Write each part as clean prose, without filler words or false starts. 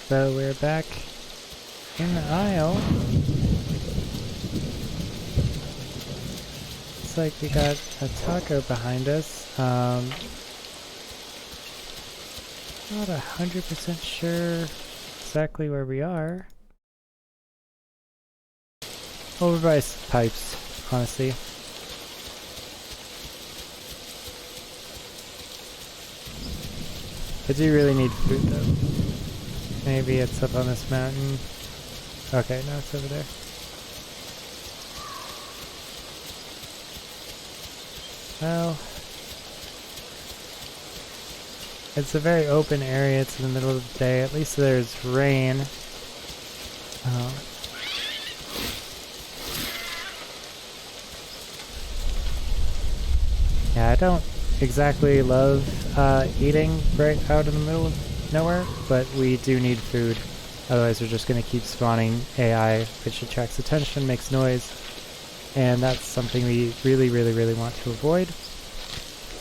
So we're back in the aisle. Looks like we got a taco behind us. Not 100% sure exactly where we are. Over by pipes, honestly. I do really need food though. Maybe it's up on this mountain. Okay, no, it's over there. Well, it's a very open area. It's in the middle of the day. At least there's rain. Yeah, I don't exactly love eating right out in the middle of nowhere, but we do need food. Otherwise we're just going to keep spawning AI, which attracts attention, makes noise, and that's something we really, really, really want to avoid,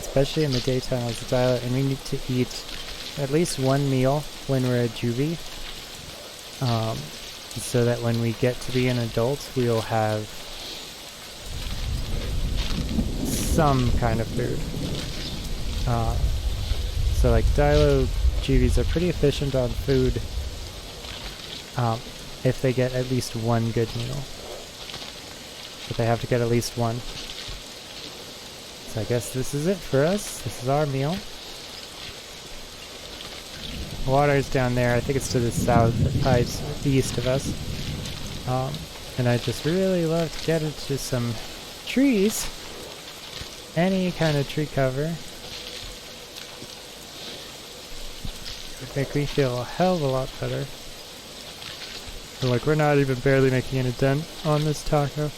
especially in the daytime as a Dilo, and we need to eat at least one meal when we're a juvie, so that when we get to be an adult, we'll have some kind of food. So like Dilo juvies are pretty efficient on food if they get at least one good meal. But they have to get at least one. So I guess this is it for us. This is our meal. Water's down there. I think it's to the south, the pipes east of us. And I just really love to get into some trees. Any kind of tree cover. Would make me feel a hell of a lot better. But like, we're not even barely making a dent on this taco.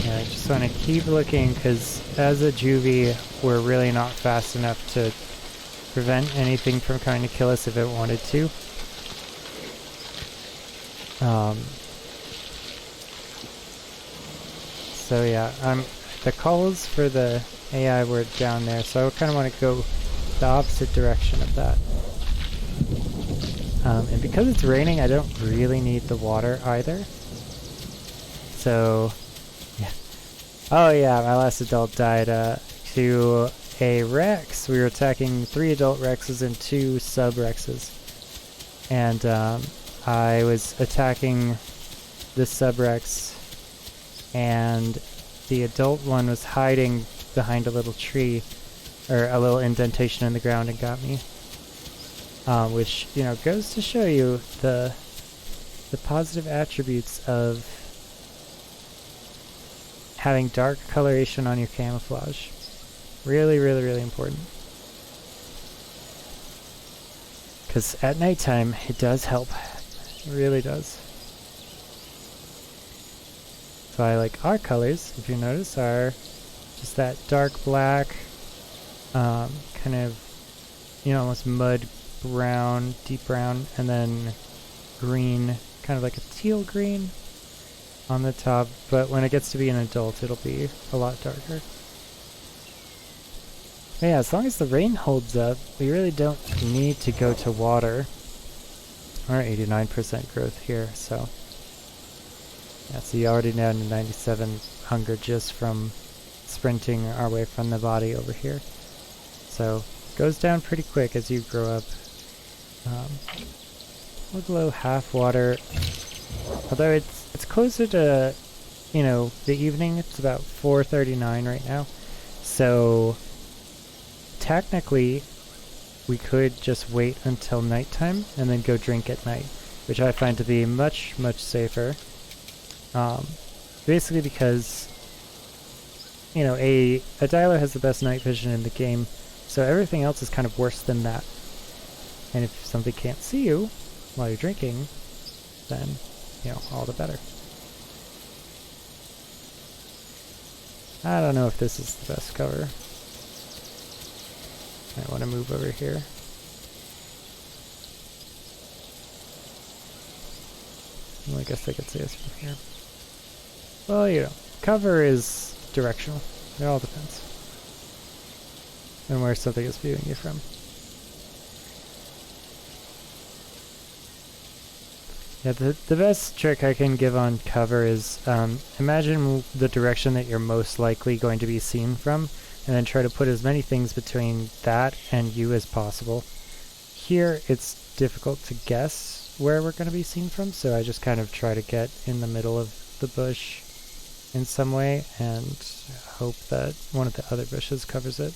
Yeah, I just want to keep looking, because as a juvie, we're really not fast enough to prevent anything from coming to kill us if it wanted to. So yeah, the calls for the AI were down there, so I kind of want to go the opposite direction of that. And because it's raining, I don't really need the water either. So, yeah. Oh yeah, my last adult died to a Rex. We were attacking 3 adult Rexes and 2 sub-Rexes. And I was attacking the sub-Rex, and the adult one was hiding behind a little tree, or a little indentation in the ground, and got me. Which, you know, goes to show you the positive attributes of having dark coloration on your camouflage. Really, really, really important. Because at nighttime, it does help. It really does. So I like our colors, if you notice, are just that dark black, kind of, you know, almost mud brown, deep brown, and then green, kind of like a teal green on the top, but when it gets to be an adult, it'll be a lot darker. But yeah, as long as the rain holds up, we really don't need to go to water. We're at 89% growth here, so yeah, so you already down to 97 hunger just from sprinting our way from the body over here. So it goes down pretty quick as you grow up. We're below half water, although it's closer to, you know, the evening. It's about 4:39 right now, so technically we could just wait until nighttime and then go drink at night, which I find to be much, much safer. Basically because, you know, a Dilo has the best night vision in the game, so everything else is kind of worse than that. And if somebody can't see you while you're drinking, then, you know, all the better. I don't know if this is the best cover. I want to move over here. Well, I guess they could see us from here. Well, you know, cover is directional. It all depends on where something is viewing you from. Yeah, the best trick I can give on cover is imagine the direction that you're most likely going to be seen from, and then try to put as many things between that and you as possible. Here, it's difficult to guess where we're going to be seen from, so I just kind of try to get in the middle of the bush in some way and hope that one of the other bushes covers it.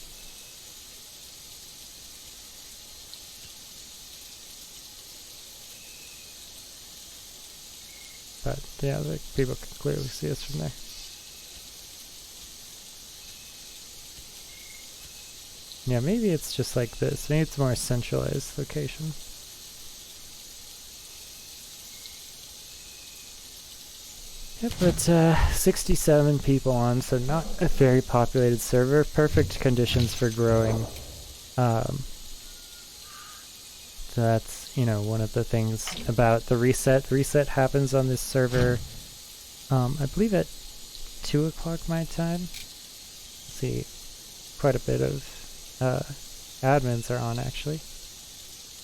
But yeah, the people can clearly see us from there. Yeah, maybe it's just like this. Maybe it's a more centralized location. Yep, but 67 people on, so not a very populated server. Perfect conditions for growing. So that's, you know, one of the things about the reset. The reset happens on this server, I believe at 2 o'clock my time. Let's see, quite a bit of admins are on, actually.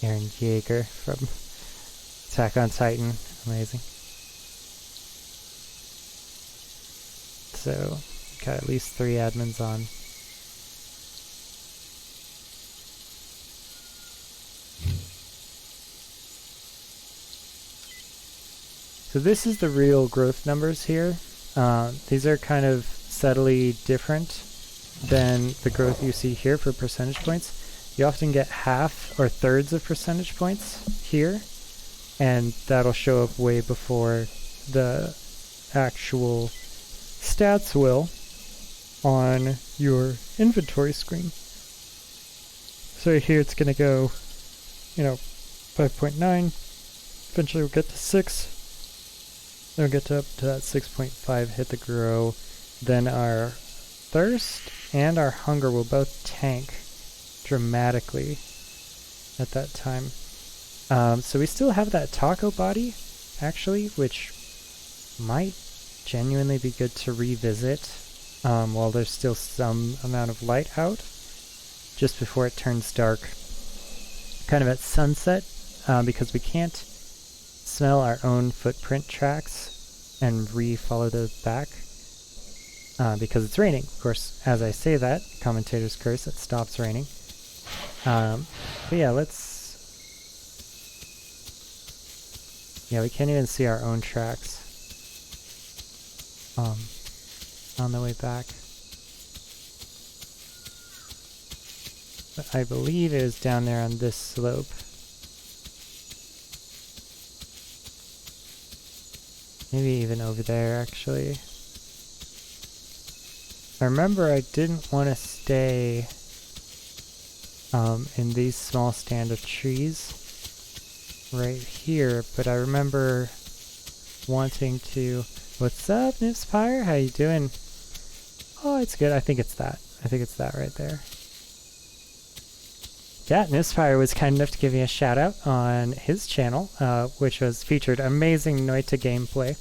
Aaron Yeager from Attack on Titan, amazing. So, got at least 3 admins on. So this is the real growth numbers here. These are kind of subtly different than the growth you see here for percentage points. You often get half or thirds of percentage points here, and that'll show up way before the actual stats will on your inventory screen. So here it's going to go, you know, 5.9, eventually we'll get to 6, then we'll get to up to that 6.5, hit the grow, then our thirst and our hunger will both tank dramatically at that time. So we still have that taco body, actually, which might genuinely be good to revisit while there's still some amount of light out, just before it turns dark, kind of at sunset, because we can't smell our own footprint tracks and re-follow those back because it's raining. Of course, as I say that, commentators curse, it stops raining. But yeah, we can't even see our own tracks on the way back. But I believe it is down there on this slope. Maybe even over there, actually. I remember I didn't want to stay in these small stand of trees right here, but I remember wanting to... What's up, Nipspire? How you doing? Oh, it's good. I think it's that. I think it's that right there. Yeah, Nipspire was kind enough to give me a shout out on his channel, which was featured amazing Noita gameplay.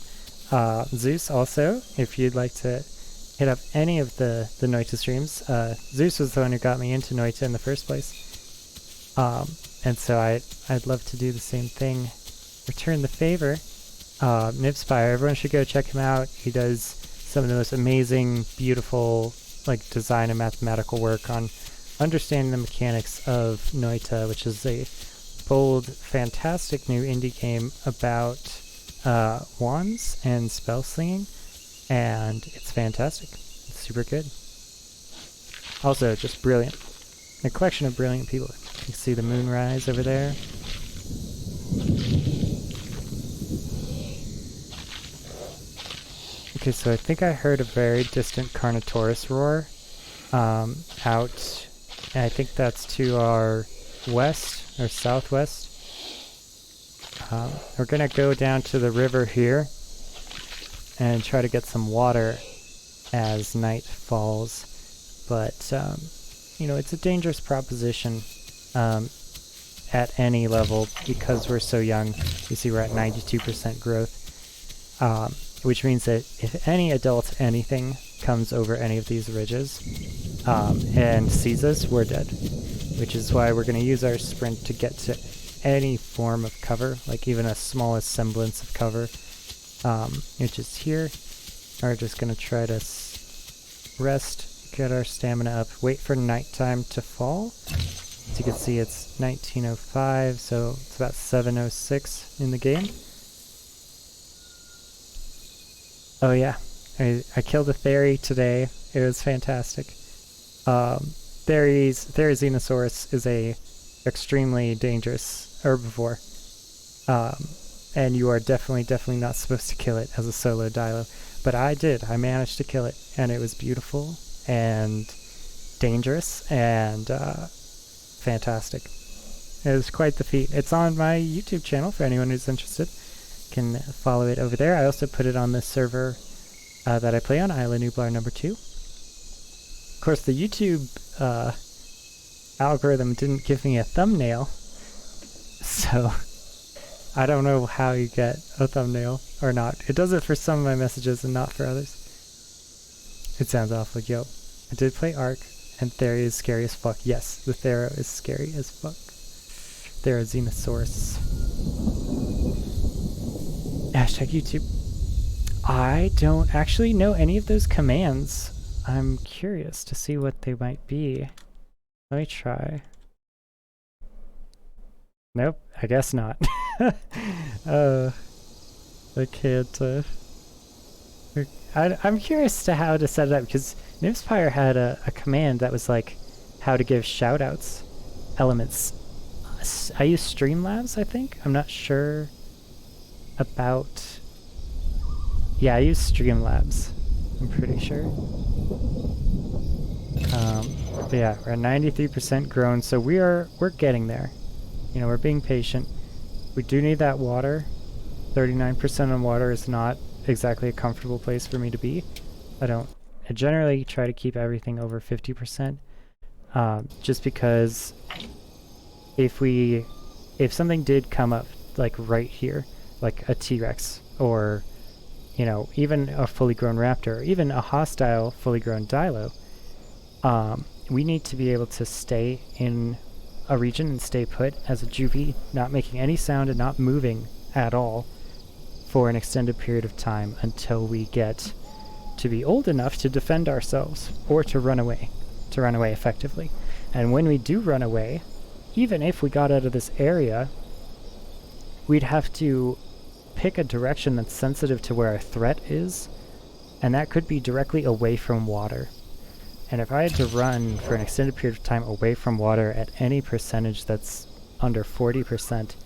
Zeus also, if you'd like to hit up any of the Noita streams. Zeus was the one who got me into Noita in the first place. And so I'd love to do the same thing. Return the favor. Nipspire, everyone should go check him out. He does some of the most amazing, beautiful, like, design and mathematical work on understanding the mechanics of Noita, which is a bold, fantastic new indie game about wands and spell slinging, and it's fantastic. It's super good. Also, just brilliant. A collection of brilliant people. You can see the moonrise over there. Okay, so I think I heard a very distant Carnotaurus roar out, and I think that's to our west or southwest. We're gonna go down to the river here and try to get some water as night falls, but you know, it's a dangerous proposition at any level because we're so young. You see we're at 92% growth, which means that if any adult anything comes over any of these ridges and sees us, we're dead. Which is why we're going to use our sprint to get to any form of cover, like even a smallest semblance of cover, which is here. We're just going to try to rest, get our stamina up, wait for nighttime to fall. As you can see, it's 19:05, so it's about 7:06 in the game. Oh yeah, I killed a Thery today. It was fantastic. Therizinosaurus is a extremely dangerous herbivore. And you are definitely not supposed to kill it as a solo Dilo. But I did. I managed to kill it, and it was beautiful and dangerous and fantastic. It was quite the feat. It's on my YouTube channel for anyone who's interested. Can follow it over there. I also put it on the server that I play on, Isla Nublar number 2. Of course, the YouTube algorithm didn't give me a thumbnail, so I don't know how you get a thumbnail or not. It does it for some of my messages and not for others. It sounds awful. Yo, I did play Ark, and Theria is scary as fuck. Yes, the Thera is scary as fuck. Therizinosaurus. Hashtag YouTube. I don't actually know any of those commands. I'm curious to see what they might be. Let me try. Nope, I guess not. I can't. I'm curious to how to set it up, because Nymspire had a command that was like how to give shoutouts, elements. I use Streamlabs, I think? I'm not sure about... Yeah, I use Streamlabs. I'm pretty sure. But yeah, we're at 93% grown, so we're getting there. You know, we're being patient. We do need that water. 39% on water is not exactly a comfortable place for me to be. I generally try to keep everything over 50%, just because if something did come up, like right here, like a T-Rex, or, you know, even a fully grown raptor, or even a hostile fully grown Dilo, we need to be able to stay in a region and stay put as a juvie, not making any sound and not moving at all for an extended period of time until we get to be old enough to defend ourselves or to run away effectively. And when we do run away, even if we got out of this area, we'd have to pick a direction that's sensitive to where our threat is, and that could be directly away from water. And if I had to run for an extended period of time away from water at any percentage that's under 40%,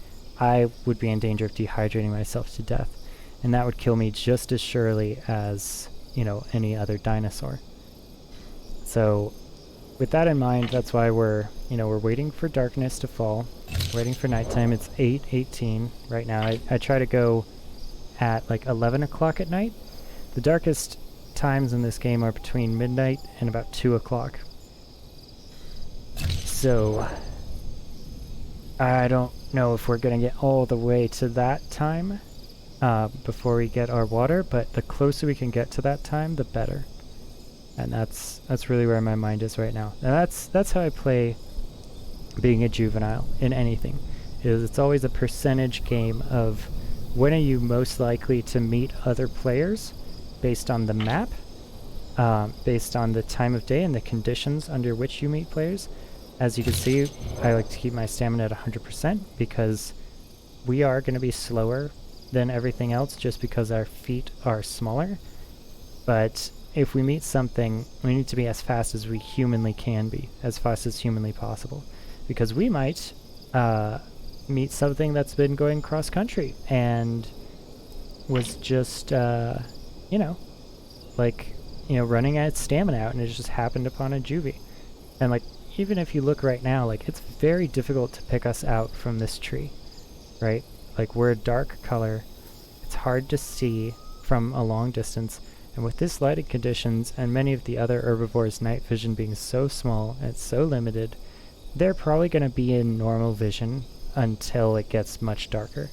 I would be in danger of dehydrating myself to death. And that would kill me just as surely as, you know, any other dinosaur. So with that in mind, that's why we're waiting for darkness to fall, waiting for nighttime. It's 8:18 right now. I try to go at like 11 o'clock at night. The darkest times in this game are between midnight and about 2 o'clock. So I don't know if we're gonna get all the way to that time before we get our water, but the closer we can get to that time, the better. And that's really where my mind is right now. And that's how I play being a juvenile in anything. It's always a percentage game of when are you most likely to meet other players based on the map, based on the time of day and the conditions under which you meet players. As you can see, I like to keep my stamina at 100% because we are going to be slower than everything else just because our feet are smaller. But if we meet something, we need to be as fast as we humanly can be, as fast as humanly possible. Because we might meet something that's been going cross-country and was just, running at stamina out, and it just happened upon a juvie. And, like, even if you look right now, like, it's very difficult to pick us out from this tree, right? Like, we're a dark color. It's hard to see from a long distance. And with this lighting conditions and many of the other herbivores' night vision being so small and so limited, they're probably going to be in normal vision until it gets much darker.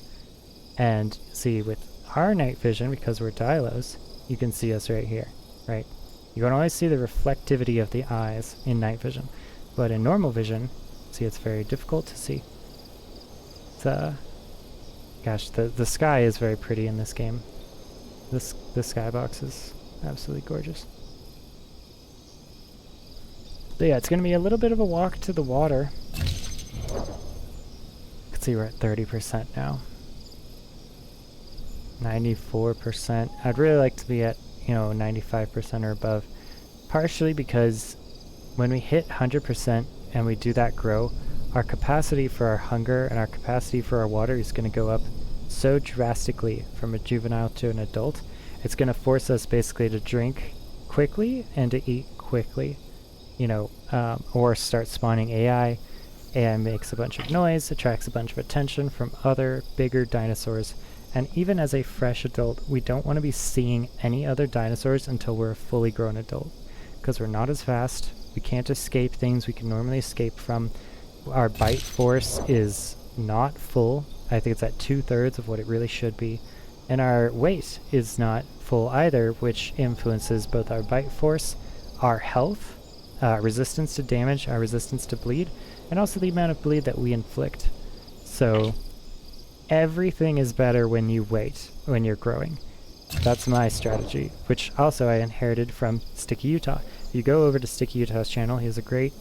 And see, with our night vision, because we're Dilos, you can see us right here, right? You can always see the reflectivity of the eyes in night vision, but in normal vision, see, it's very difficult to see. Gosh, the sky is very pretty in this game. The skybox is absolutely gorgeous. So yeah, it's going to be a little bit of a walk to the water. You can see we're at 30% now. 94%. I'd really like to be at, 95% or above. Partially because when we hit 100% and we do that grow, our capacity for our hunger and our capacity for our water is going to go up so drastically from a juvenile to an adult. It's going to force us basically to drink quickly and to eat quickly, or start spawning AI. AI makes a bunch of noise, attracts a bunch of attention from other bigger dinosaurs, and even as a fresh adult, we don't want to be seeing any other dinosaurs until we're a fully grown adult, because we're not as fast, we can't escape things we can normally escape from. Our bite force is not full. I think it's at 2/3 of what it really should be. And our weight is not full either, which influences both our bite force, our health, resistance to damage, our resistance to bleed, and also the amount of bleed that we inflict. So everything is better when you wait, when you're growing. That's my strategy, which also I inherited from Sticky Utah. If you go over to Sticky Utah's channel, he has a great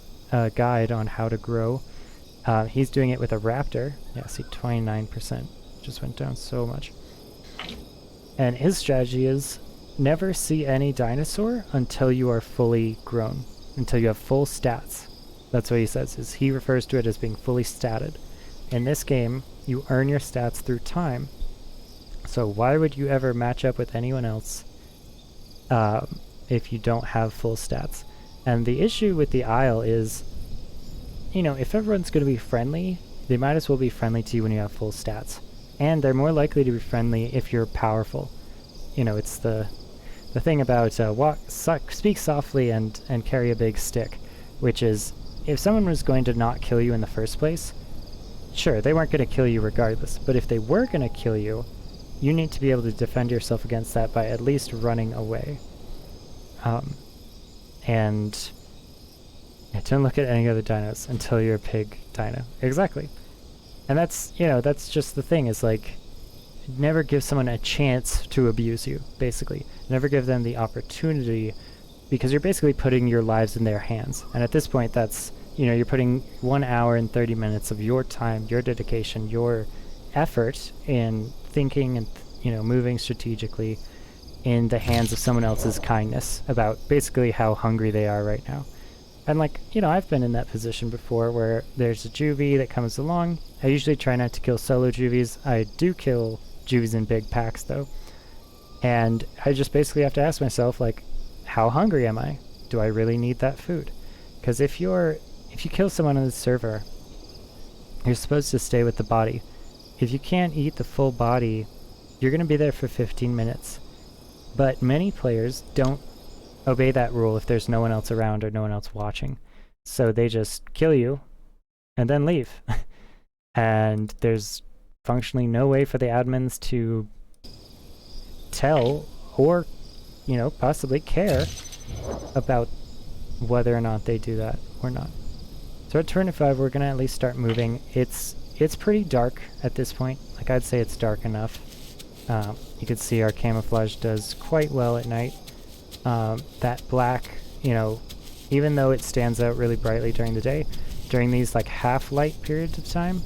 guide on how to grow. He's doing it with a raptor. Yeah, see, 29%. Just went down so much. And his strategy is never see any dinosaur until you are fully grown, until you have full stats. That's what he says, is he refers to it as being fully statted. In this game, you earn your stats through time. So why would you ever match up with anyone else if you don't have full stats? And the issue with the Isle is, if everyone's going to be friendly, they might as well be friendly to you when you have full stats. And they're more likely to be friendly if you're powerful. It's the thing about speak softly and carry a big stick, which is, if someone was going to not kill you in the first place, sure, they weren't going to kill you regardless, but if they were going to kill you, you need to be able to defend yourself against that by at least running away. And don't look at any other dinos until you're a pig dino. Exactly. And that's, that's just the thing, is like, never give someone a chance to abuse you, basically. Never give them the opportunity, because you're basically putting your lives in their hands. And at this point, that's, you're putting 1 hour and 30 minutes of your time, your dedication, your effort in thinking and, moving strategically in the hands of someone else's kindness about basically how hungry they are right now. And I've been in that position before where there's a juvie that comes along. I usually try not to kill solo juvies. I do kill juvies in big packs though. And I just basically have to ask myself, how hungry am I? Do I really need that food? Because if you kill someone on the server, you're supposed to stay with the body. If you can't eat the full body, you're going to be there for 15 minutes. But many players don't obey that rule if there's no one else around or no one else watching. So they just kill you and then leave. And there's functionally no way for the admins to tell or, possibly care about whether or not they do that or not. So at turn 5, we're going to at least start moving. It's pretty dark at this point. I'd say it's dark enough. You can see our camouflage does quite well at night. That black, even though it stands out really brightly during the day, during these half light periods of time,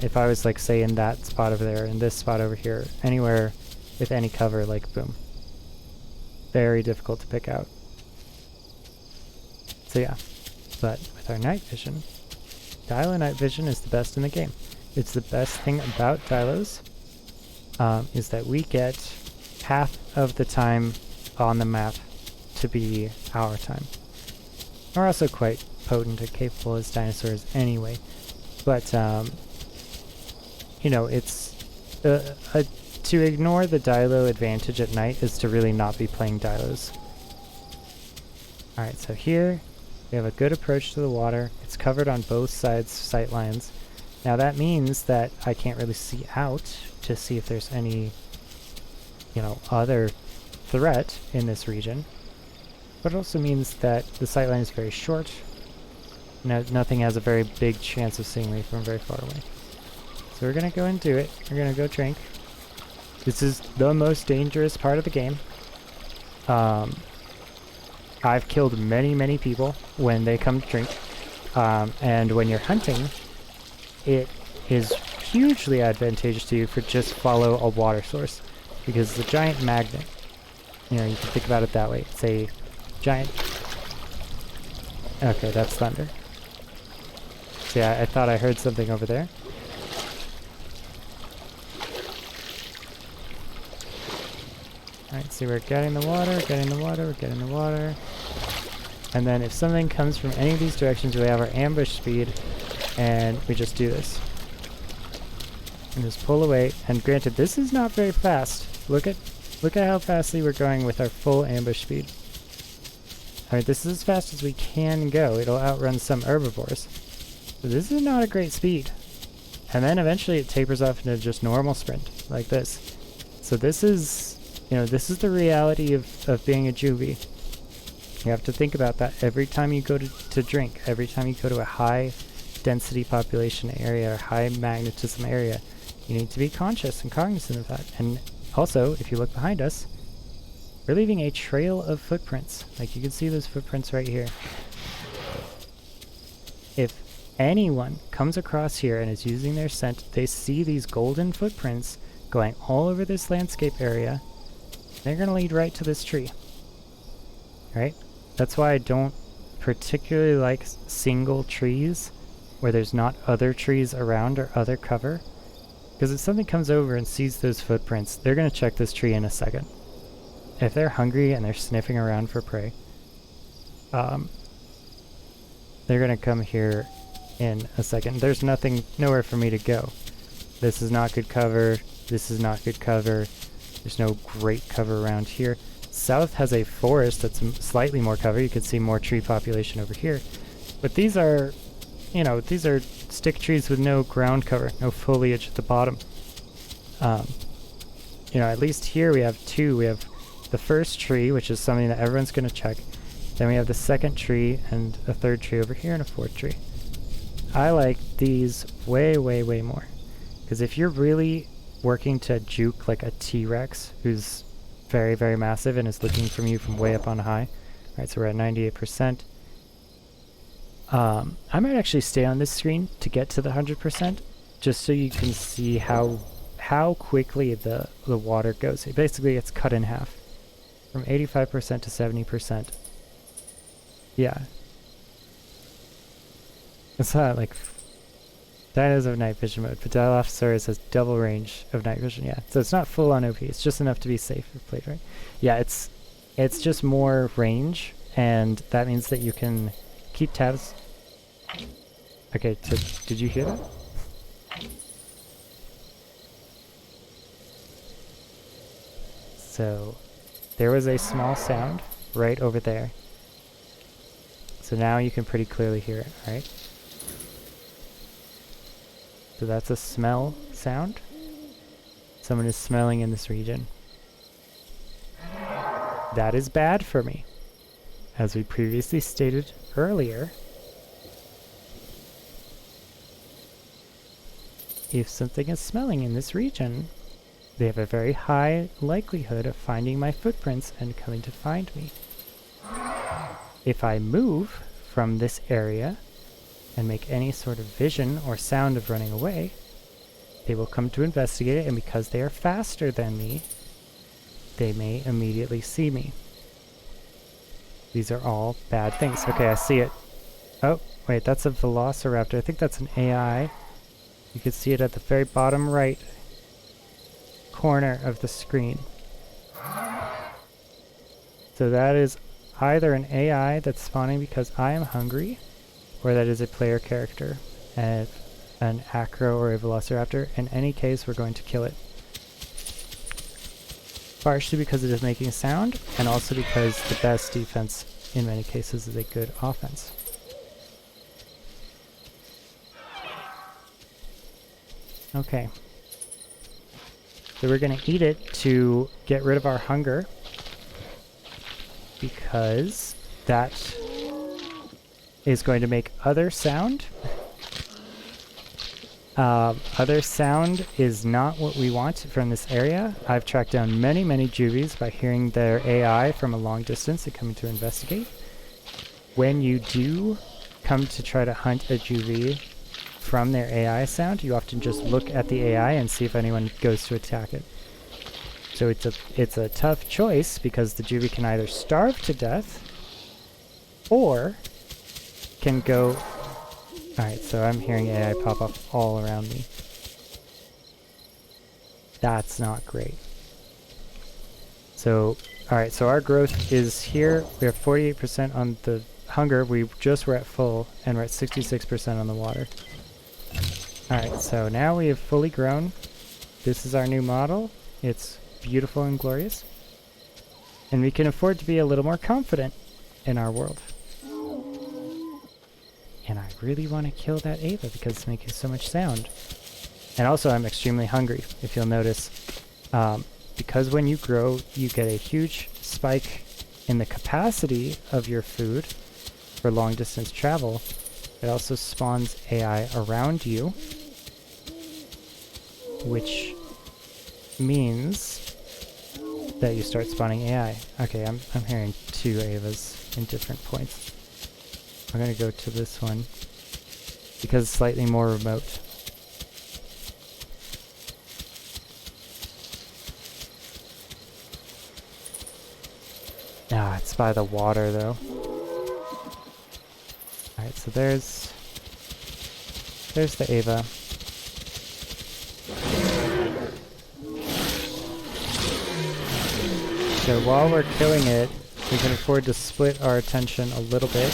if I was say in that spot over there, in this spot over here, anywhere with any cover, boom. Very difficult to pick out. So yeah, but with our night vision, Dilo night vision is the best in the game. It's the best thing about Dilos, is that we get half of the time on the map to be our time. We're also quite potent and capable as dinosaurs anyway, but it's to ignore the Dilo advantage at night is to really not be playing Dilos. Alright, so here we have a good approach to the water. It's covered on both sides sight lines. Now that means that I can't really see out to see if there's any, other threat in this region. but it also means that the sightline is very short. Nothing has a very big chance of seeing me from very far away. So we're gonna go and do it. We're gonna go drink. This is the most dangerous part of the game. I've killed many people when they come to drink. And when you're hunting, it is hugely advantageous to you for just follow a water source, because the giant magnet, you know, you can think about it that way. It's a giant... Okay, that's thunder. So yeah, I thought I heard something over there. Alright, so we're getting the water, we're getting the water. And then if something comes from any of these directions, we have our ambush speed, and we just do this. And just pull away. And granted, this is not very fast. Look at how fastly we're going with our full ambush speed. Alright, this is as fast as we can go. It'll outrun some herbivores. So this is not a great speed. And then eventually it tapers off into just normal sprint, like this. So this is, you know, this is the reality of being a juvie. You have to think about that every time you go to drink, every time you go to a high density population area or high magnetism area. You need to be conscious and cognizant of that. And also, if you look behind us, we're leaving a trail of footprints. Like, you can see those footprints right here. If anyone comes across here and is using their scent, they see these golden footprints going all over this landscape area, they're going to lead right to this tree. Right? That's why I don't particularly like single trees where there's not other trees around or other cover. Because if something comes over and sees those footprints, they're going to check this tree in a second. If they're hungry and they're sniffing around for prey, they're going to come here in a second. There's nowhere for me to go. This is not good cover. This is not good cover. There's no great cover around here. South has a forest that's slightly more cover. You can see more tree population over here. But these are, you know, these are stick trees with no ground cover, no foliage at the bottom. You know, at least here we have two. We have the first tree, which is something that everyone's going to check. Then we have the second tree and a third tree over here and a fourth tree. I like these way more. Because if you're really working to juke like a T-Rex who's very massive and is looking from you from way up on high. Alright, so we're at 98%. I might actually stay on this screen to get to the 100%, just so you can see how quickly the water goes. It basically gets cut in half, from 85% to 70%. Yeah. It's not like Dinos have night vision mode, but Dilophosaurus has double range of night vision, yeah. So it's not full on OP, it's just enough to be safe if played right. Yeah, it's just more range, and that means that you can keep tabs. Okay, so did you hear that? So there was a small sound right over there. So now you can pretty clearly hear it, right? So that's a smell sound. Someone is smelling in this region. That is bad for me. As we previously stated earlier, if something is smelling in this region, they have a very high likelihood of finding my footprints and coming to find me. If I move from this area and make any sort of vision or sound of running away, they will come to investigate it, and because they are faster than me, they may immediately see me. These are all bad things. Okay, I see it. Oh, wait, that's a velociraptor. I think that's an AI. You can see it at the very bottom right corner of the screen. So that is either an AI that's spawning because I am hungry, or that is a player character, an acro or a velociraptor. In any case, we're going to kill it. Partially because it is making a sound, and also because the best defense in many cases is a good offense. Okay. So we're going to eat it to get rid of our hunger. because that is going to make other sound. Other sound is not what we want from this area. I've tracked down many, many juvies by hearing their AI from a long distance and coming to investigate. When you do come to try to hunt a juvie from their AI sound, you often just look at the AI and see if anyone goes to attack it. So it's a tough choice because the juvie can either starve to death or can go... Alright, so I'm hearing AI pop up all around me. That's not great. So, alright, so our growth is here. We have 48% on the hunger. We just were at full, and we're at 66% on the water. Alright, so now we have fully grown. This is our new model. It's beautiful and glorious. And we can afford to be a little more confident in our world. And I really want to kill that Ava because it's making so much sound. And also I'm extremely hungry, if you'll notice. Because when you grow, you get a huge spike in the capacity of your food for long distance travel. It also spawns AI around you, which means that you start spawning AI. Okay, I'm hearing two Avas in different points. I'm gonna go to this one because it's slightly more remote. Ah, it's by the water though. Alright, so there's the Ava. So while we're killing it, we can afford to split our attention a little bit.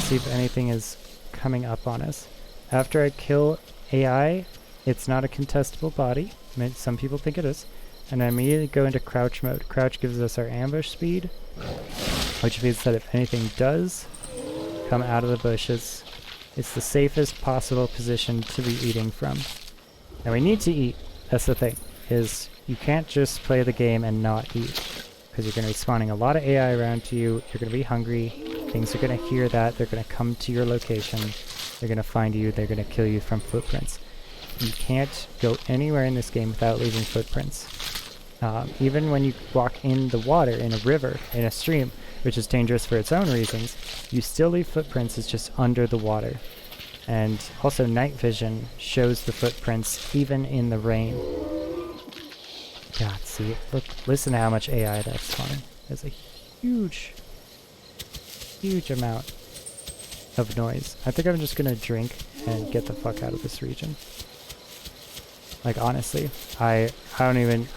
See if anything is coming up on us. After I kill AI, it's not a contestable body. Some people think it is. And I immediately go into crouch mode. Crouch gives us our ambush speed, which means that if anything does come out of the bushes, it's the safest possible position to be eating from. Now we need to eat. That's the thing, is you can't just play the game and not eat, because you're going to be spawning a lot of AI around you. You're going to be hungry. Things are going to hear that, they're going to come to your location, they're going to find you, they're going to kill you from footprints. You can't go anywhere in this game without leaving footprints. Even when you walk in the water, in a river, in a stream, which is dangerous for its own reasons, you still leave footprints. It's just under the water. And also night vision shows the footprints even in the rain. God, see, look, listen to how much AI that's spawning. There's a huge amount of noise. I think I'm just gonna drink and get the fuck out of this region. Like, honestly, I don't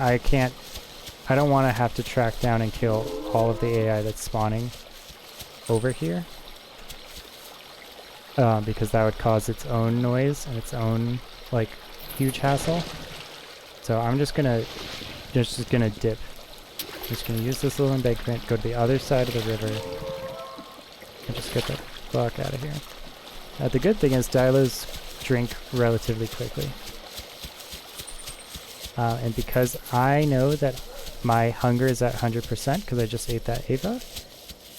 want to have to track down and kill all of the AI that's spawning over here. Because that would cause its own noise and its own, like, huge hassle. So I'm just gonna dip. I'm just gonna use this little embankment, go to the other side of the river, and just get the fuck out of here. The good thing is Dilos drink relatively quickly. And because I know that my hunger is at 100% because I just ate that Ava,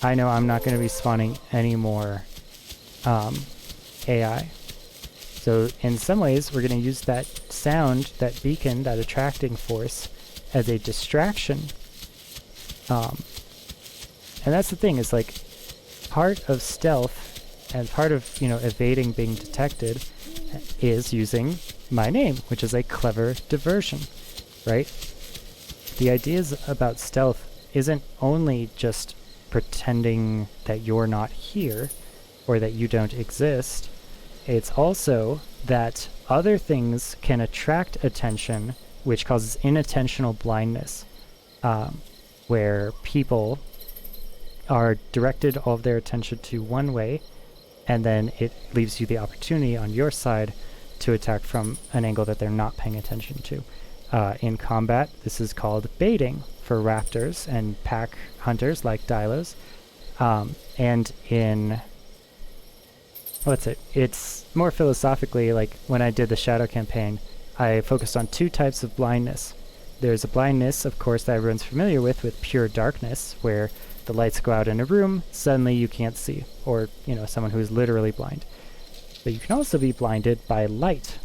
I know I'm not going to be spawning any more AI. So in some ways, we're going to use that sound, that beacon, that attracting force as a distraction. And that's the thing, is like part of stealth and part of, evading being detected is using my name, which is a clever diversion, right? The ideas about stealth isn't only just pretending that you're not here or that you don't exist. It's also that other things can attract attention, which causes inattentional blindness, where people are directed all of their attention to one way, and then it leaves you the opportunity on your side to attack from an angle that they're not paying attention to. In combat, this is called baiting for raptors and pack hunters like Dilos. And in... It's more philosophically, like when I did the Shadow campaign, I focused on two types of blindness. There's a blindness, of course, that everyone's familiar with pure darkness, where the lights go out in a room, suddenly you can't see, or, you know, someone who's literally blind. But you can also be blinded by light.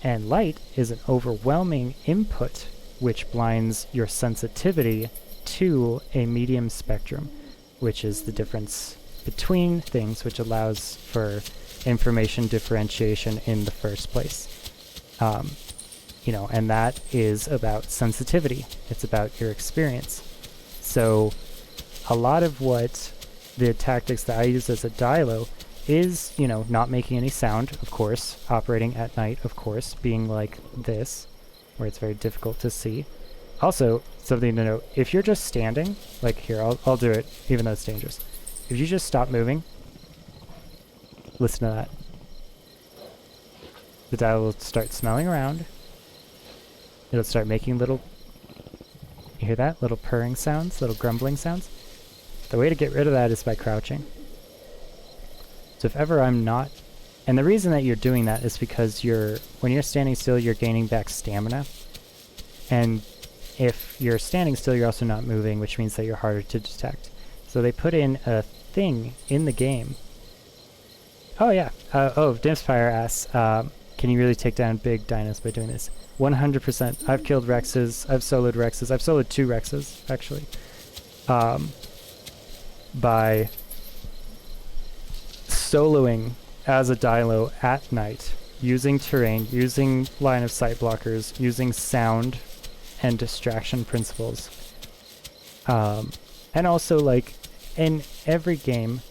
And light is an overwhelming input which blinds your sensitivity to a medium spectrum, which is the difference between things, which allows for information differentiation in the first place. You know, and that is about sensitivity. It's about your experience. So a lot of what the tactics that I use as a Dilo is, you know, not making any sound, of course, operating at night, of course, being like this, where it's very difficult to see. Also, something to note, if you're just standing, like here, I'll do it, even though it's dangerous. If you just stop moving, listen to that. The Dilo will start smelling around. It'll start making little, you hear that? Little purring sounds, little grumbling sounds. The way to get rid of that is by crouching. So if ever I'm not, and the reason that you're doing that is because when you're standing still, you're gaining back stamina. And if you're standing still, you're also not moving, which means that you're harder to detect. So they put in a thing in the game. Oh yeah, Dimspire asks, can you really take down big dinos by doing this? 100%. I've killed Rexes, I've soloed Rexes, I've soloed 2 Rexes, actually. By soloing as a Dilo at night, using terrain, using line of sight blockers, using sound and distraction principles. And also, like, in every game,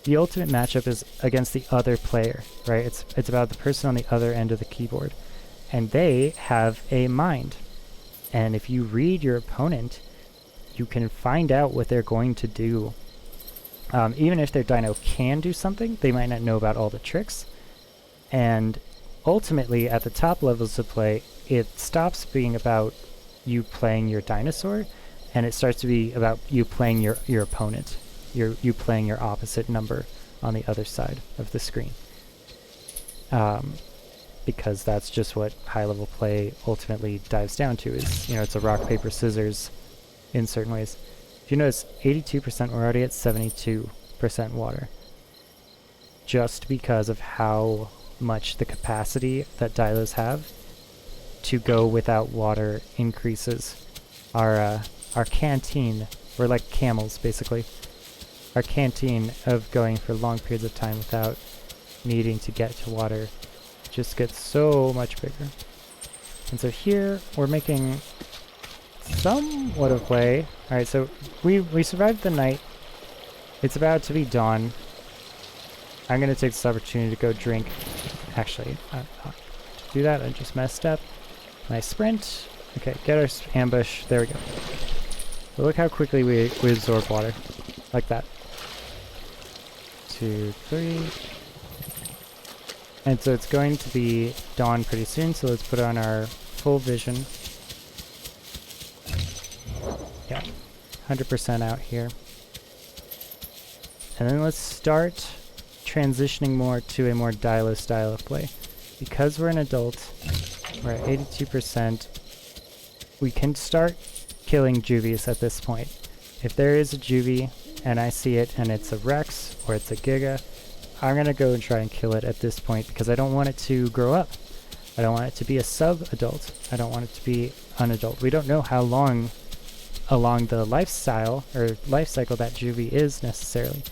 the ultimate matchup is against the other player, right? It's about the person on the other end of the keyboard. And they have a mind. And if you read your opponent, you can find out what they're going to do. Even if their dino can do something, they might not know about all the tricks. And ultimately, at the top levels of play, it stops being about you playing your dinosaur, and it starts to be about you playing your opponent. You playing your opposite number on the other side of the screen. Because that's just what high-level play ultimately dives down to, is, you know, it's a rock, paper, scissors in certain ways. If you notice, 82%, we're already at 72% water. Just because of how much the capacity that Dilos have to go without water increases. Our canteen, we're like camels, basically. Our canteen of going for long periods of time without needing to get to water just gets so much bigger. And so here, we're making somewhat of way. Alright, so we survived the night. It's about to be dawn. I'm going to take this opportunity to go drink. Actually, to do that, I just messed up. Nice sprint. Okay, get our ambush. There we go. So look how quickly we absorb water. Like that. 2, 3. And so it's going to be dawn pretty soon, so let's put on our full vision. Yeah, 100% out here. And then let's start transitioning more to a more Dilo style of play. Because we're an adult, we're at 82%, we can start killing juvies at this point. If there is a juvie, and I see it, and it's a Rex, or it's a Giga, I'm going to go and try and kill it at this point, because I don't want it to grow up. I don't want it to be a sub-adult. I don't want it to be an adult. We don't know how long along the lifestyle, or life cycle that juvie is necessarily.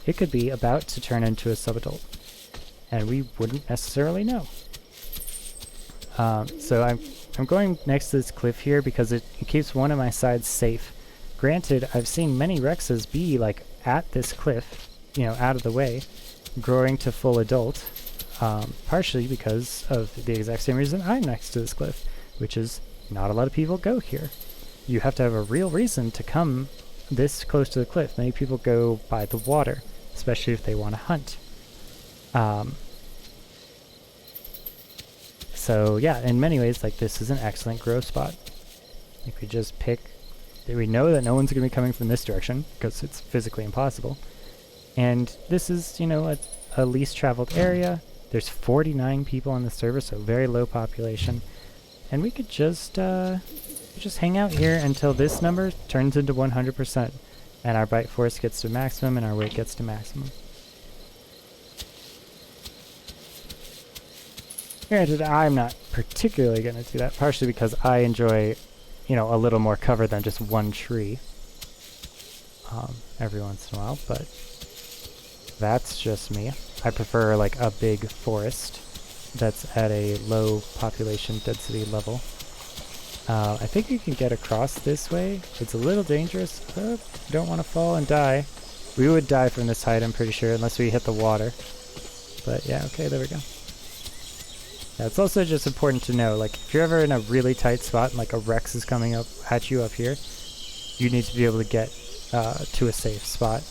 It could be about to turn into a sub-adult, and we wouldn't necessarily know. So I'm going next to this cliff here because it keeps one of my sides safe. Granted, I've seen many Rexes be like at this cliff, you know, out of the way, growing to full adult, partially because of the exact same reason I'm next to this cliff, which is not a lot of people go here. You have to have a real reason to come this close to the cliff. Many people go by the water, especially if they want to hunt. So yeah, in many ways, like, this is an excellent grow spot. If we just pick, we know that no one's going to be coming from this direction because it's physically impossible. And this is, you know, a least traveled area. There's 49 people on the server, so very low population. And we could just hang out here until this number turns into 100%. And our bite force gets to maximum and our weight gets to maximum. Granted, I'm not particularly going to do that, partially because I enjoy, you know, a little more cover than just one tree every once in a while, but that's just me. I prefer like a big forest that's at a low population density level. I think you can get across this way. It's a little dangerous. You don't want to fall and die. We would die from this height, I'm pretty sure, unless we hit the water. But yeah, okay, there we go. Yeah, it's also just important to know, like, if you're ever in a really tight spot and like a Rex is coming up at you up here, you need to be able to get to a safe spot.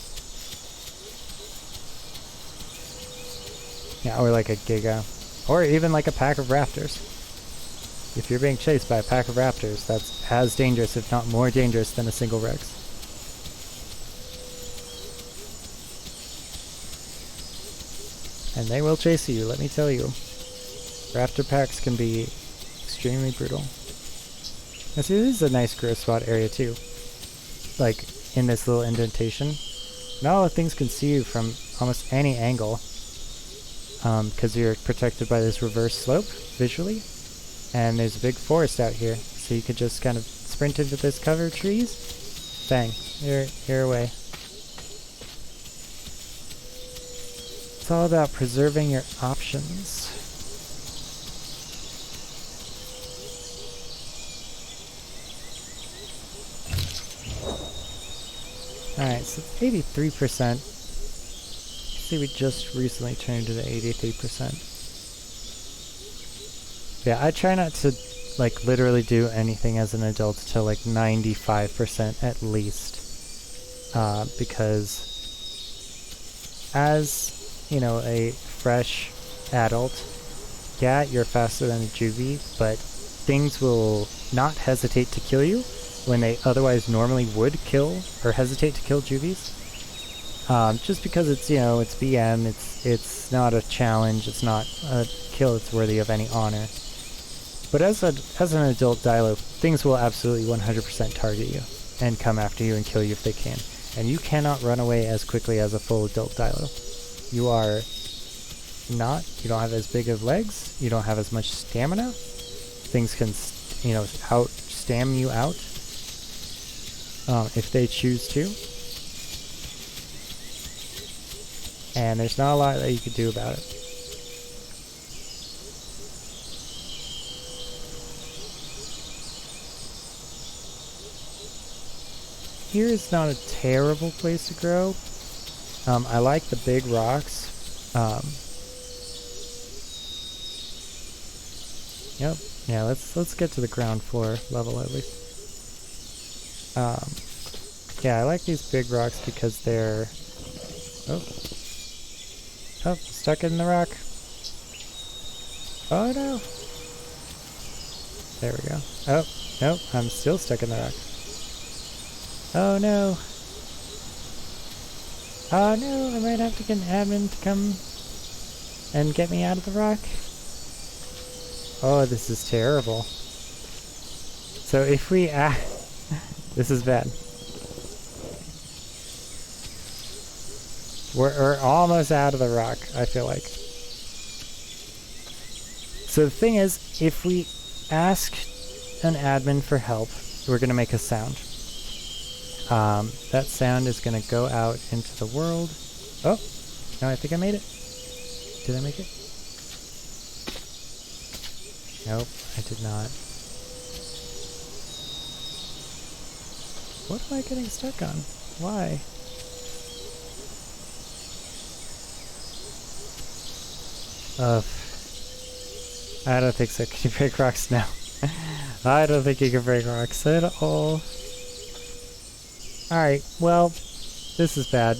Yeah, or like a Giga. Or even like a pack of raptors. If you're being chased by a pack of raptors, that's as dangerous, if not more dangerous, than a single Rex. And they will chase you, let me tell you. Raptor packs can be extremely brutal. Now see, this is a nice growth spot area too. Like, in this little indentation. Not all things can see you from almost any angle. Because you're protected by this reverse slope, visually. And there's a big forest out here. So you could just kind of sprint into this cover of trees. Bang, you're away. It's all about preserving your options. Alright, so 83%. See, we just recently turned to the 83%. Yeah, I try not to, like, literally do anything as an adult till, like, 95% at least. Because as, you know, a fresh adult, yeah, you're faster than a juvie, but things will not hesitate to kill you when they otherwise normally would kill or hesitate to kill juvies. Just because it's, you know, it's BM, it's not a challenge, it's not a kill that's worthy of any honor. But as an adult Dilo, things will absolutely 100% target you and come after you and kill you if they can. And you cannot run away as quickly as a full adult Dilo. You don't have as big of legs, you don't have as much stamina. Things can, you know, out-stam you out. If they choose to. And there's not a lot that you could do about it. Here is not a terrible place to grow. I like the big rocks. Yep. Yeah, let's get to the ground floor level at least. Yeah, I like these big rocks because they're... Oh, stuck in the rock. Oh no. There we go. Oh, nope, I'm still stuck in the rock. Oh no. Oh no, I might have to get an admin to come and get me out of the rock. Oh, this is terrible. So if we this is bad. We're almost out of the rock, I feel like. So the thing is, if we ask an admin for help, we're going to make a sound. That sound is going to go out into the world. Oh, no, I think I made it. Did I make it? Nope, I did not. What am I getting stuck on? Why? I don't think so. Can you break rocks now? I don't think you can break rocks at all. Alright, well, this is bad.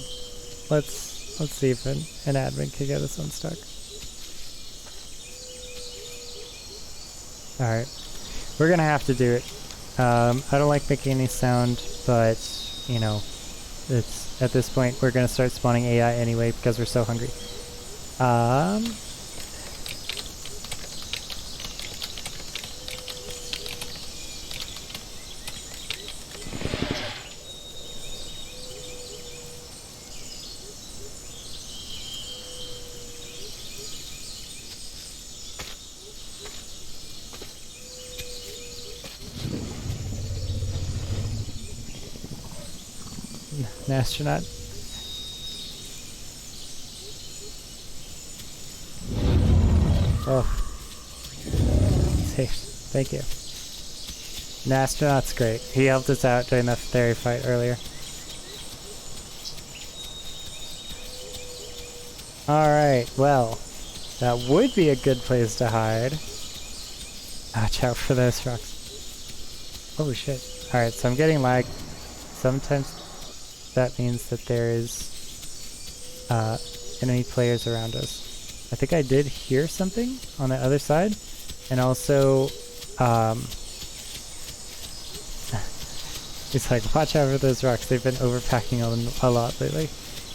Let's see if an admin can get us unstuck. Alright, we're gonna have to do it. I don't like making any sound, but, you know, it's at this point we're gonna start spawning AI anyway because we're so hungry. an astronaut. Oh. Safe. Thank you. An astronaut's great. He helped us out during the fairy fight earlier. Alright, well, that would be a good place to hide. Watch out for those rocks. Oh shit. Alright, so I'm getting lag. Sometimes that means that there is enemy players around us. I think I did hear something on the other side. And also, it's like, watch out for those rocks. They've been overpacking a lot lately.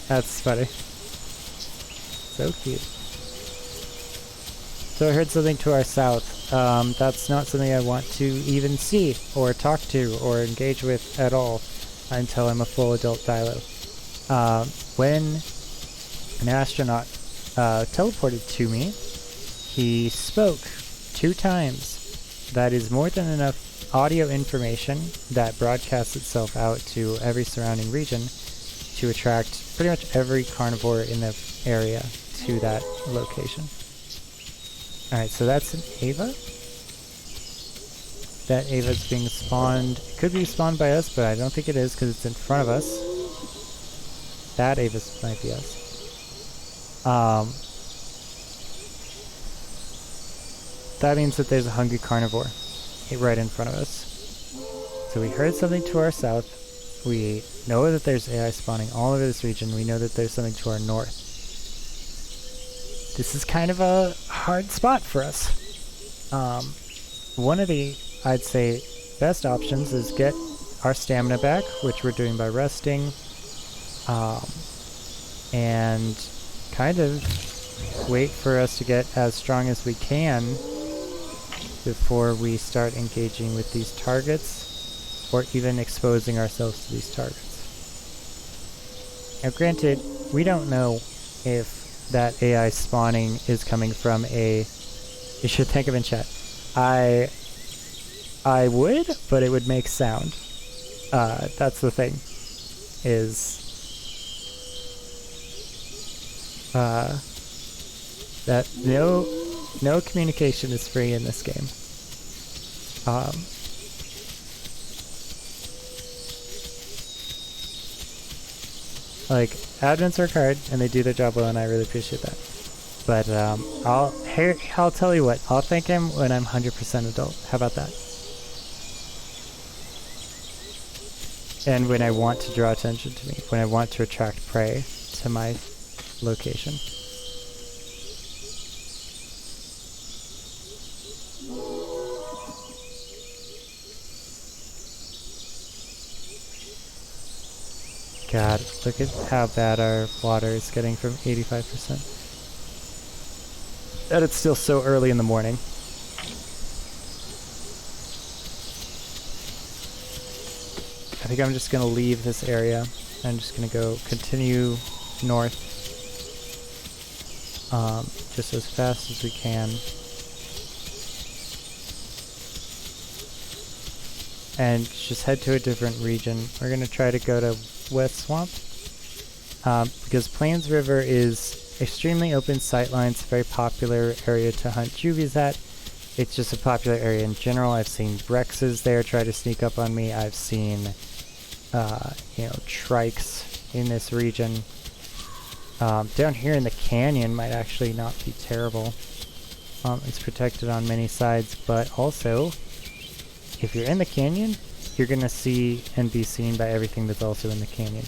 That's funny. So cute. So I heard something to our south. That's not something I want to even see, or talk to, or engage with at all until I'm a full adult Dilo. When an astronaut teleported to me, he spoke 2 times. That is more than enough audio information that broadcasts itself out to every surrounding region to attract pretty much every carnivore in the area to that location. Alright, so that's an Ava. That Ava's being spawned. It could be spawned by us, but I don't think it is because it's in front of us. That Ava might be us. That means that there's a hungry carnivore right in front of us. So we heard something to our south. We know that there's AI spawning all over this region. We know that there's something to our north. This is kind of a hard spot for us. One of the, I'd say, best options is get our stamina back, which we're doing by resting, and kind of wait for us to get as strong as we can before we start engaging with these targets, or even exposing ourselves to these targets. Now granted, we don't know if that AI spawning is coming from a... You should think of in chat. I would, but it would make sound. That's the thing. Is... that no communication is free in this game. Like, admins work hard and they do their job well, and I really appreciate that. But I'll tell you what, I'll thank him when I'm 100% adult. How about that? And when I want to draw attention to me, when I want to attract prey to my location. God, look at how bad our water is getting from 85%. And it's still so early in the morning. I think I'm just going to leave this area. I'm just going to go continue north. Just as fast as we can. And just head to a different region. We're going to try to go to West Swamp. Because Plains River is extremely open sightlines, very popular area to hunt juvies at. It's just a popular area in general. I've seen Brexes there try to sneak up on me. I've seen, trikes in this region. Down here in the canyon might actually not be terrible. It's protected on many sides, but also, if you're in the canyon, you're going to see and be seen by everything that's also in the canyon.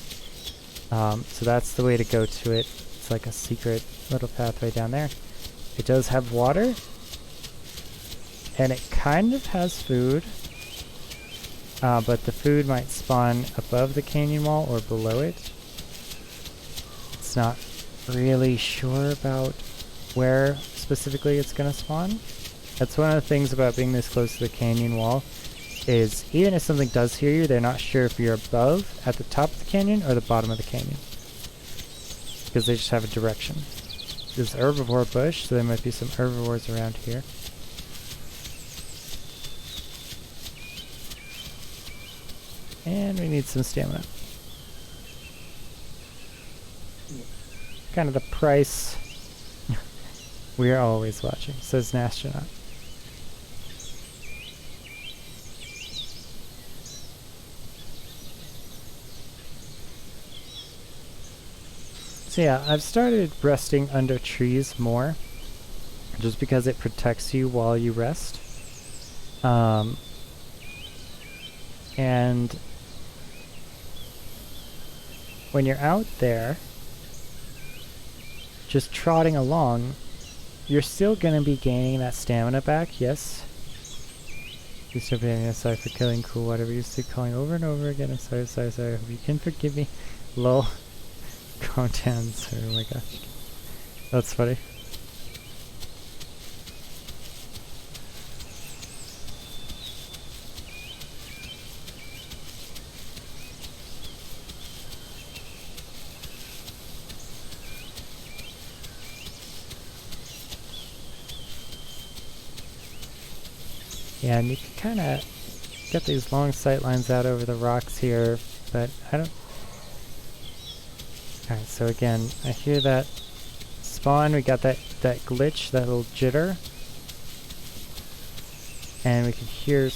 So that's the way to go to it. It's like a secret little pathway down there. It does have water, and it kind of has food, but the food might spawn above the canyon wall or below it. It's not really sure about where specifically it's going to spawn. That's one of the things about being this close to the canyon wall, is even if something does hear you, they're not sure if you're above, at the top of the canyon, or the bottom of the canyon. Because they just have a direction. There's herbivore bush, so there might be some herbivores around here. And we need some stamina. kind of the price. We are always watching, says an astronaut. So yeah, I've started resting under trees more, just because it protects you while you rest. And when you're out there, just trotting along, you're still going to be gaining that stamina back, yes. Please stop hitting us, sorry for killing, cool, whatever you used to calling over and over again. I'm sorry, sorry, hope you can forgive me. Lol. Calm down, sorry, oh my gosh. That's funny. Yeah, and you can kind of get these long sight lines out over the rocks here, but I don't... Alright, so again, I hear that spawn, we got that glitch, that little jitter. And we can hear...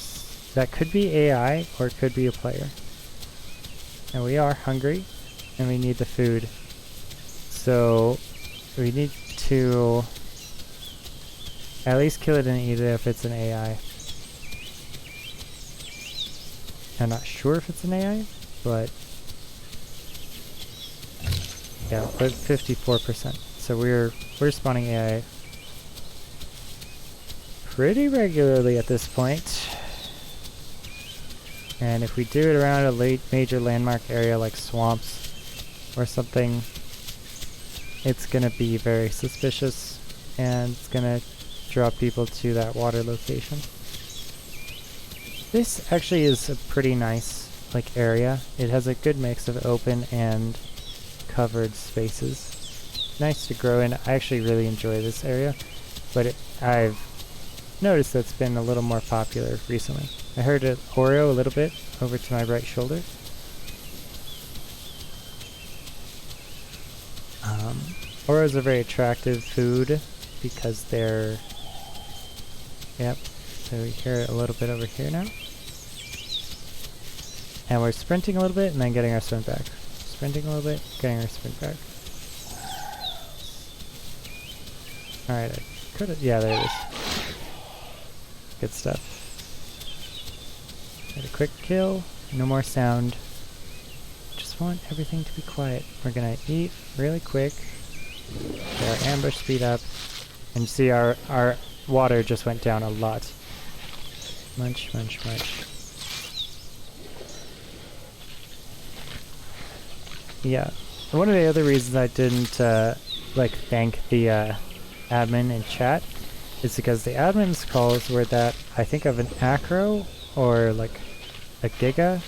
that could be AI, or it could be a player. And we are hungry, and we need the food. So, we need to at least kill it and eat it if it's an AI. I'm not sure if it's an AI, but yeah, but 54%. So we're spawning AI pretty regularly at this point. And if we do it around a major landmark area like swamps or something, it's gonna be very suspicious and it's gonna draw people to that water location. This actually is a pretty nice area. It has a good mix of open and covered spaces. Nice to grow in. I actually really enjoy this area, but I've noticed that's been a little more popular recently. I heard it Oreo a little bit over to my right shoulder. Oreos are very attractive food because they're... Yep. So we hear it a little bit over here now. And we're sprinting a little bit and then getting our sprint back. Sprinting a little bit, getting our sprint back. Alright, I could have... Yeah, there it is. Good stuff. Get a quick kill. No more sound. Just want everything to be quiet. We're gonna eat really quick. Get our ambush speed up. And you see our water just went down a lot. Munch, munch, munch. Yeah. One of the other reasons I didn't thank the admin in chat is because the admin's calls were that I think of an acro or like a giga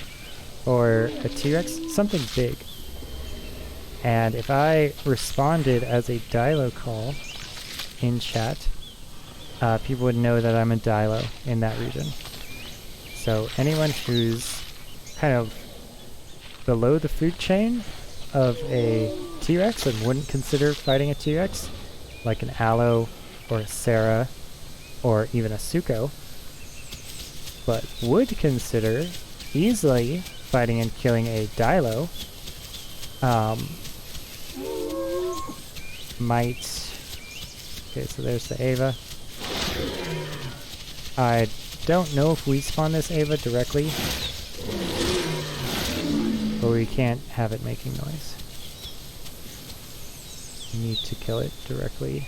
or a T-Rex, something big. And if I responded as a Dilo call in chat, people would know that I'm a Dilo in that region. So anyone who's kind of below the food chain of a T-Rex and wouldn't consider fighting a T-Rex, like an Aloe or a Sarah or even a Suko, but would consider easily fighting and killing a Dilo, might... Okay, so there's the Ava. I don't know if we spawn this Ava directly, but we can't have it making noise. We need to kill it directly.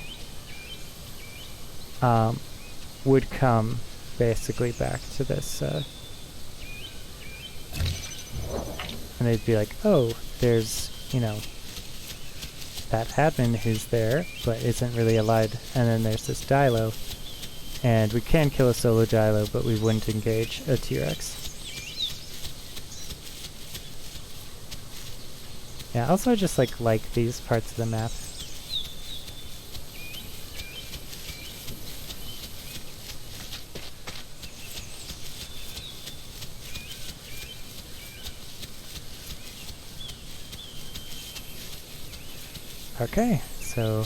Would come basically back to this, and they'd be like, oh, there's, you know, that admin who's there, but isn't really alive, and then there's this Dilo, and we can kill a solo Dilo, but we wouldn't engage a T-Rex. Yeah, also I just like these parts of the map. Okay, so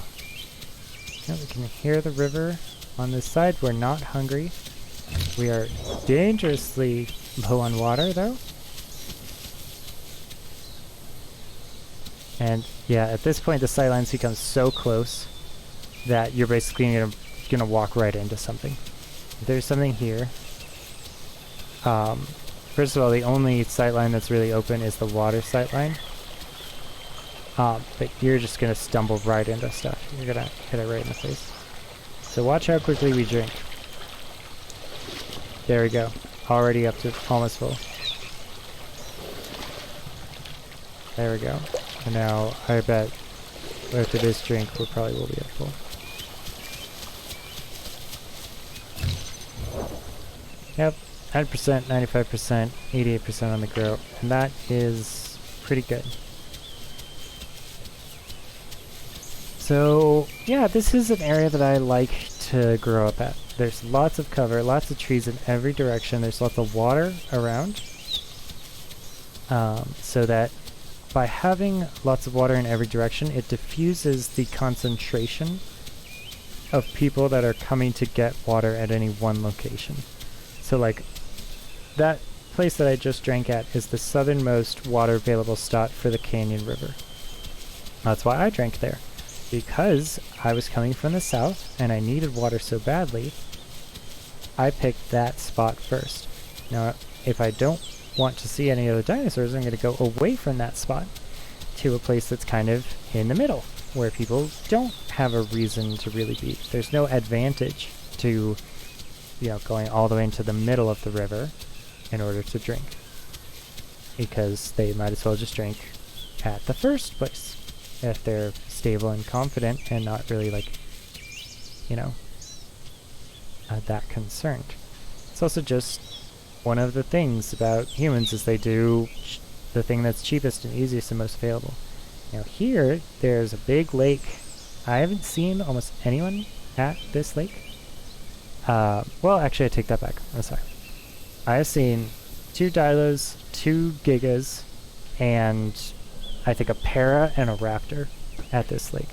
yeah, we can hear the river on this side. We're not hungry. We are dangerously low on water, though. And yeah, at this point, the sightlines become so close that you're basically gonna walk right into something. There's something here. First of all, the only sightline that's really open is the water sightline. But you're just gonna stumble right into stuff. You're gonna hit it right in the face. So watch how quickly we drink. There we go. Already up to almost full. There we go. And now I bet after this drink we probably will be at full. Yep, 9%, 95%, 88% on the grow, and that is pretty good. So yeah, this is an area that I like to grow up at. There's lots of cover, lots of trees in every direction. There's lots of water around, so that by having lots of water in every direction, it diffuses the concentration of people that are coming to get water at any one location. So like, that place that I just drank at is the southernmost water available spot for the Canyon River. That's why I drank there. Because I was coming from the south and I needed water so badly, I picked that spot first. Now, if I don't want to see any other dinosaurs, I'm going to go away from that spot to a place that's kind of in the middle, where people don't have a reason to really be. There's no advantage to, you know, going all the way into the middle of the river in order to drink, because they might as well just drink at the first place if they're stable and confident and not really, like, you know, that concerned. It's also just one of the things about humans is they do the thing that's cheapest and easiest and most available. Now here, there's a big lake. I haven't seen almost anyone at this lake. Well, actually I take that back. I'm sorry. I've seen 2 Dilos, 2 Gigas, and I think a para and a raptor at this lake.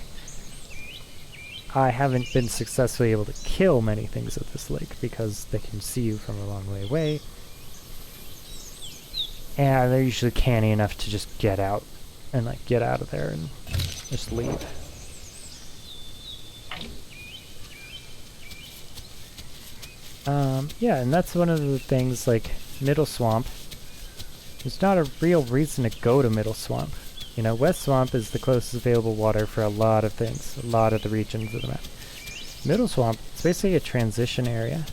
I haven't been successfully able to kill many things at this lake because they can see you from a long way away. And they're usually canny enough to just get out and like get out of there and just leave. Yeah, and that's one of the things, like Middle Swamp. There's not a real reason to go to Middle Swamp. You know, West Swamp is the closest available water for a lot of things, a lot of the regions of the map. Middle Swamp, it's basically a transition area.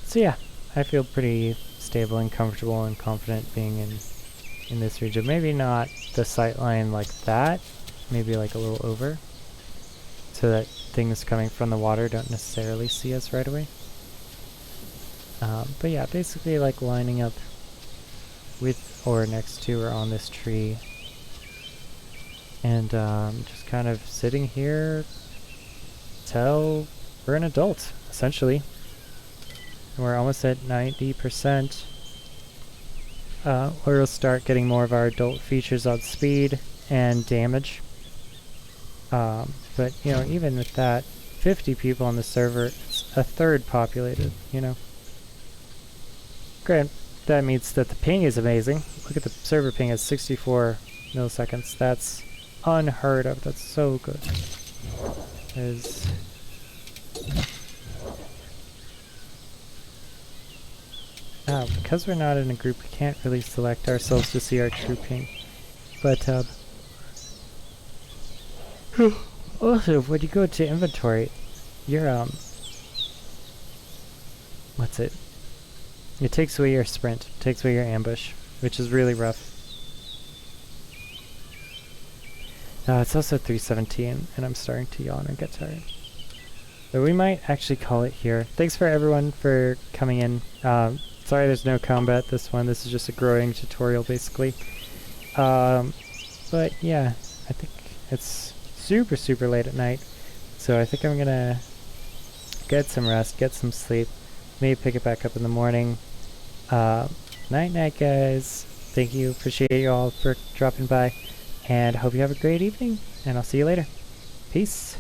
So yeah, I feel pretty stable and comfortable and confident being in this region. Maybe not the sight line like that, maybe like a little over, so that things coming from the water don't necessarily see us right away. But yeah, basically like lining up with or next to or on this tree, and just kind of sitting here till we're an adult, essentially. We're almost at 90%. We'll start getting more of our adult features on speed and damage. But, you know, even with that, 50 people on the server, it's a third populated, you know. Granted, that means that the ping is amazing. Look at the server ping at 64 milliseconds. That's unheard of. That's so good. There's... because we're not in a group, we can't really select ourselves to see our true ping. But, also, when you go to inventory, your, what's it? It takes away your sprint, takes away your ambush, which is really rough. It's also 3:17, and I'm starting to yawn and get tired. So we might actually call it here. Thanks for everyone for coming in. Sorry there's no combat this one. This is just a growing tutorial, basically. But yeah, I think it's super, super late at night. So I think I'm gonna get some rest, get some sleep, maybe pick it back up in the morning. Night-night, guys. Thank you. Appreciate you all for dropping by. And hope you have a great evening. And I'll see you later. Peace.